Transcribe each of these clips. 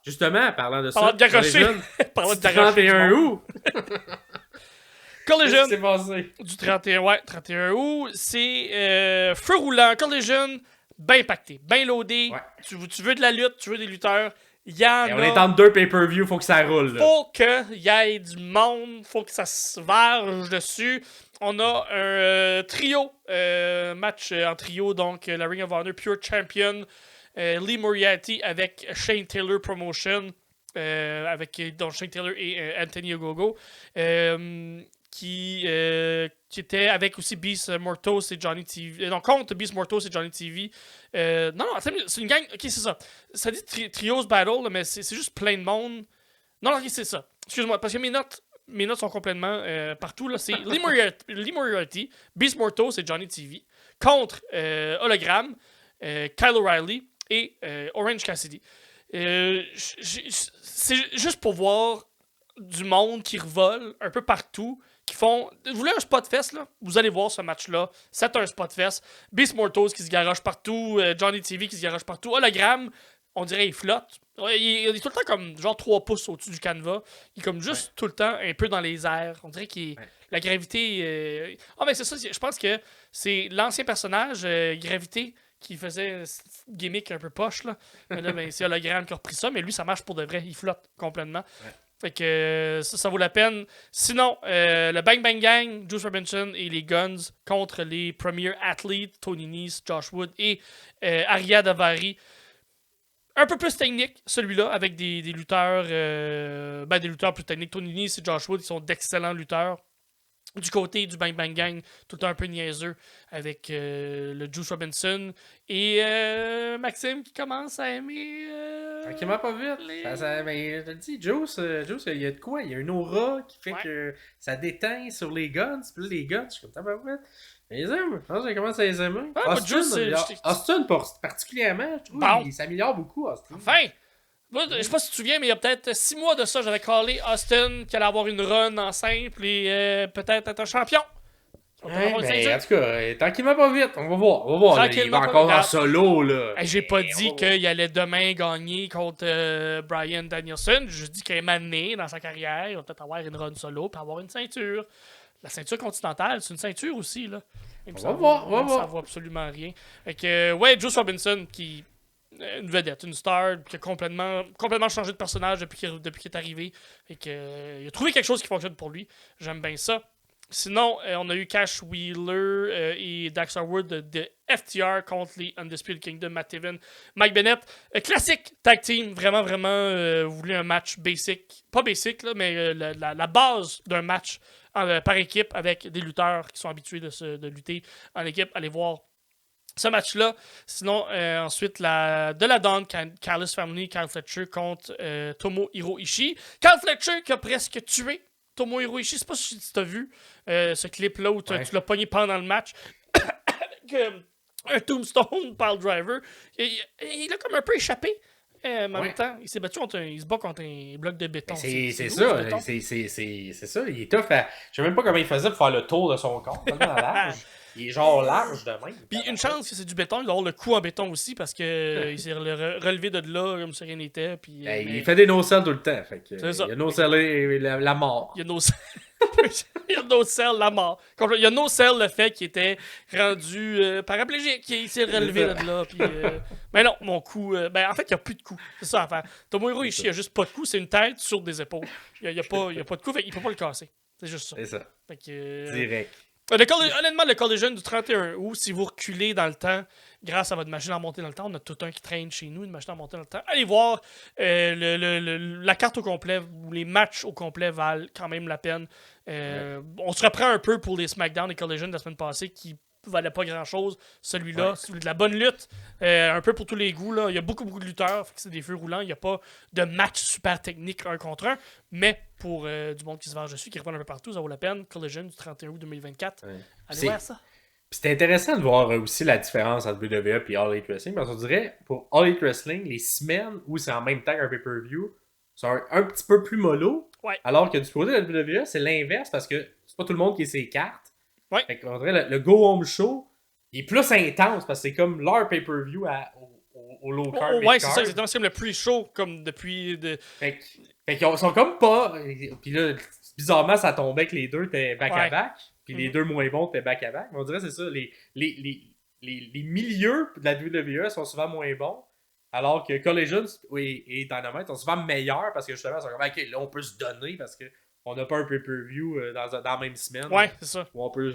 justement, parlant de ça, Parlant de garocher. Collision, Parlant du de garocher. 31 août. Collision. Qu'est-ce qui s'est passé? Du 31 août, c'est feu roulant, Collision, bien pacté, bien loadé. Ouais. Tu veux de la lutte, tu veux des lutteurs. Il y en Et a. on est entre 2 pay-per-view, faut que ça roule. Là. Faut qu'il y ait du monde, faut que ça se verge dessus. On a un trio, match en trio, donc la Ring of Honor Pure Champion, Lee Moriarty avec Shane Taylor Promotion, avec donc Shane Taylor et Anthony Ogogo. Qui était avec aussi Beast Mortos et Johnny TV. Non, contre Beast Mortos et Johnny TV. Non, attends, c'est une gang. Ok, c'est ça. Ça dit Trios Battle, là, mais c'est juste plein de monde. Non, ok, c'est ça. Excuse-moi, parce que mes notes sont complètement partout. Là. C'est Lee Moriarty, Beast Mortos et Johnny TV. Contre Hologram, Kyle O'Reilly et Orange Cassidy. C'est juste pour voir du monde qui revole un peu partout. Qui font. Vous voulez un spot fest, là? Vous allez voir ce match-là. C'est un spot fest. Beast Mortos qui se garoche partout. Johnny TV qui se garoche partout. Hologram, on dirait, il flotte. Il est tout le temps comme genre 3 pouces au-dessus du canevas. Il est comme juste tout le temps un peu dans les airs. On dirait qu'il la gravité. Ah, mais c'est ça. Je pense que c'est l'ancien personnage, Gravité, qui faisait gimmick un peu poche, là. Mais là, ben, c'est Hologram qui a repris ça. Mais lui, ça marche pour de vrai. Il flotte complètement. Ouais. Fait que ça vaut la peine. Sinon, le Bang Bang Gang, Juice Robinson et les Guns contre les Premier Athletes, Tony Nese, Josh Wood et Arya Davari. Un peu plus technique, celui-là, avec des lutteurs des lutteurs plus techniques. Tony Nese et Josh Wood, ils sont d'excellents lutteurs. Du côté du Bang Bang Gang, tout le temps un peu niaiseux avec le Juice Robinson et Maxime qui commence à aimer. Tranquillement pas vite. Mais je te le dis, Juice, il y a de quoi? Il y a une aura qui fait que ça déteint sur les guns. Puis là, les guns, je suis comme pas vite. Les aime. Je pense que je commence à les aimer. Austin, particulièrement, je trouve il s'améliore beaucoup, Austin. Enfin! Je sais pas si tu te souviens, mais il y a peut-être 6 mois de ça, j'avais callé Austin qui allait avoir une run en simple et peut-être être un champion. Mais en tout cas, tranquillement pas vite, on va voir. Il va encore en solo, là. J'ai pas dit qu'il allait demain gagner contre Bryan Danielson. Je dis qu'à un moment donné, dans sa carrière, il va peut-être avoir une run solo puis avoir une ceinture. La ceinture continentale, c'est une ceinture aussi, là. On va voir. Ça vaut absolument rien. Fait que, Juice Robinson qui... Une vedette, une star qui a complètement changé de personnage depuis qu'il est arrivé. Et il a trouvé quelque chose qui fonctionne pour lui. J'aime bien ça. Sinon, on a eu Cash Wheeler et Dax Harwood de FTR contre les Undisputed Kingdom, Matt Taven, Mike Bennett. Classique tag team, vraiment, vous voulez un match basic. Pas basic, là, mais la base d'un match par équipe avec des lutteurs qui sont habitués de lutter en équipe. Allez voir ce match-là. Sinon, ensuite, de la Dawn, Callis Family, Kyle Fletcher contre Tomohiro Ishii. Kyle Fletcher qui a presque tué Tomohiro Ishii. Je sais pas si tu as vu ce clip-là où tu l'as pogné pendant le match. Avec un tombstone par le driver. Il a comme un peu échappé. En même temps, il s'est battu il se bat contre un bloc de béton. C'est ça. C'est ça. Il est tough. Je sais même pas comment il faisait pour faire le tour de son corps. Tellement large. Il est genre large de même. Puis une chance que c'est du béton, il doit avoir le cou en béton aussi parce que il s'est relevé de là comme si rien n'était. Puis, il fait des no-sell tout le temps. Fait que, c'est ça. Il y a no-sell la mort. Il y a no-sell la mort. Il y a no-sell le fait qu'il était rendu paraplégique. Il s'est relevé de là. Puis, mais non, mon cou. En fait, il n'y a plus de cou. C'est ça l'affaire. Tomohiro Ishii, il n'y a juste pas de cou. C'est une tête sur des épaules. Il n'y a pas de cou. Fait il ne peut pas le casser. C'est juste ça. C'est ça. Fait que, direct. Honnêtement, le Collision du 31 août, si vous reculez dans le temps, grâce à votre machine à monter dans le temps, on a tout un qui traîne chez nous, une machine à monter dans le temps. Allez voir la carte au complet, ou les matchs au complet valent quand même la peine. On se reprend un peu pour les SmackDown et Collision de la semaine passée qui valait pas grand chose. Celui-là, c'est de la bonne lutte, un peu pour tous les goûts. Là. Il y a beaucoup de lutteurs, c'est des feux roulants. Il n'y a pas de match super technique 1 contre 1, mais pour du monde qui se venge dessus, qui revend un peu partout, ça vaut la peine. Collision du 31 août 2024. Allez voir ça. Puis c'est intéressant de voir aussi la différence entre WWE et All Elite Wrestling, parce qu'on dirait, pour All Elite Wrestling, les semaines où c'est en même temps qu'un pay-per-view sont un petit peu plus mollo, alors que du côté de la WWE, c'est l'inverse, parce que c'est pas tout le monde qui a ses cartes. Ouais. Fait qu'on dirait le Go Home Show il est plus intense parce que c'est comme leur pay-per-view au low card. Ouais, c'est ça, exactement. C'est comme le pre-show, comme depuis. Fait qu'ils sont comme pas. Puis là, bizarrement, ça tombait que les deux étaient back-à-back. Puis les deux moins bons étaient back-à-back. Mais on dirait que c'est ça. Les milieux de la WWE sont souvent moins bons. Alors que Collision et Dynamite sont souvent meilleurs parce que justement, ils sont comme, ok, là, on peut se donner parce qu'on n'a pas un pay-per-view dans la même semaine. Ouais, c'est ça. Où on peut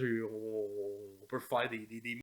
faire des